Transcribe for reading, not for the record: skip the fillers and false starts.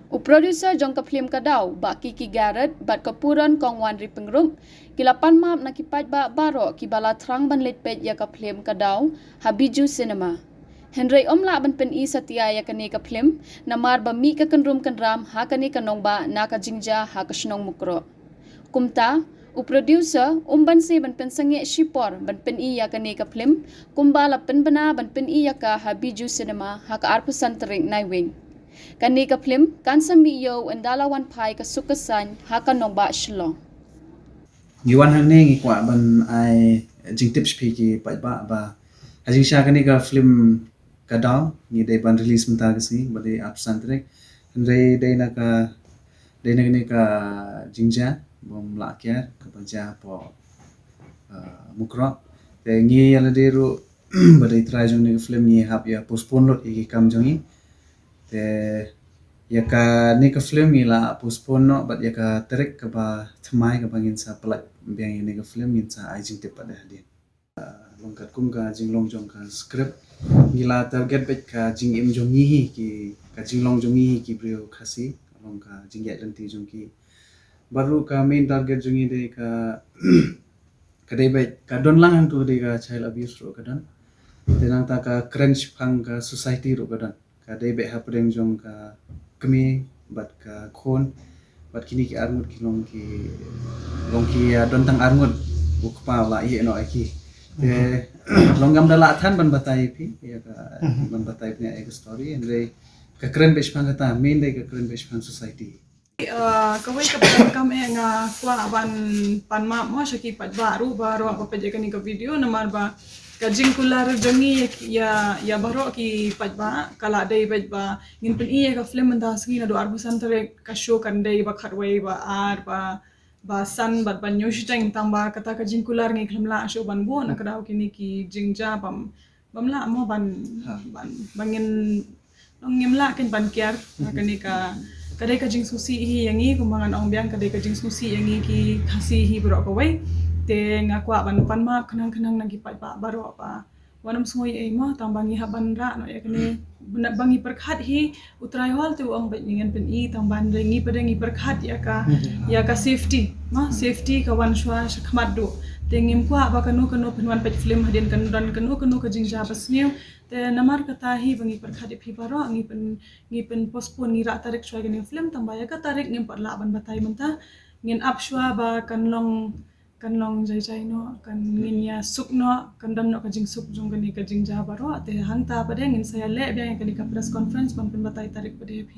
Producer jong ka film kadau baki ki Garrett bat kapuran kongwan ri pengrum kilapan map na kipat ba baro ki bala trang ban let pet ya ka film kadau Habiju Cinema. Henry omla ban pen I Satya ya kani ka film namar ba mi ka kenrum kenram ha kani kanong ba na ka jingja ha ka snong mukro. Kumta producer ban se ban pen sange shipor ban pen I ya kani ka film kumbala pen bana ban pen I ya ka Habiju Cinema ha ka arpusan tering naiwing. Kani ka film kan sami yo endalawan pai ka sukasan ha ka nongba shlong. Yuan hang ne ngi kwa ban ai jing tips pi ki pa ba hajing sha kani ka film ka daw ni dai ban release menta ka si ba dai absent rek dai na ni ka jingja bom la kya ka ba ja po mukro te ngi ala dai ru ba dai try jong ni film ni hap ya postpone lot ki kam jong ni te ya ka ni ka film ni la postpone no but ya ka terek ka ba thmai ka bangin sa plak biang ni ka film ni sa ai jing te pa da dia longkat kum ka jing long jong ka script gila target bet ka jing im jong hi ki ka jing long jong hi ki brio khasi long ka jing ya dan ti jong ki baru ka main target jong de ka kadai bet ka don lang hang tu de ka child abuse ro ka don tenang ta ka crunch phang ka society ro ka don ka dai bet hapdeng jong ka kami bat ka khon bat kini ki arngut ki long ki don tang arngut buk pa la ye no ki te longgam dala than ban batai pi ya ka ban batai punya ek story and they ka keren besh phang ta main dai ka keren besh phang society kawai ka pan kam nga kwa ban pan ma mo shaki pat baru apa peje ka video namar ba kajing kular jongi ya baro ki pat ba kala dai bet ba ngin pen iya ka film nda sgi na do arbusan tare ka show kan dai ba khatwai ba ar ba san bat ban nyoshi tang tamba kata kajing kular ngi khlamla show ban bo na kadaw kini ki jingja bamla mo bangin ngimla ken ban kiar kani ka kadai kajing susi hi yangi kumangan ong biang kadai kajing susi yangi ki khasi hi bro ko wai te ngakwa ban pan ma khnang nagi pat ba baro pa wanam sungoi ai ma tambangi haban ra no ya kene bangi perkhat hi utrai hol tu ong bet ngen pen I tamban rengi pedengi perkhat ya ka safety safety ka wan shwa khmat do te ngim kwa ba kanu penwan pet film hadin kan dan kanu ka jingja pasniu te namar kata hi bangi perkhat phi baro ngi pen postpone ngi ra tarik shwa geni film tambaya ka tarik ngim patla ban batai menta ngin up shwa ba kan long jai no kan ngin ya suk no kan dan no ka jing suk jong gani ka jing ja baro te hang ta pade ngin saya le biang ka press conference ban pen batai tarik pade phi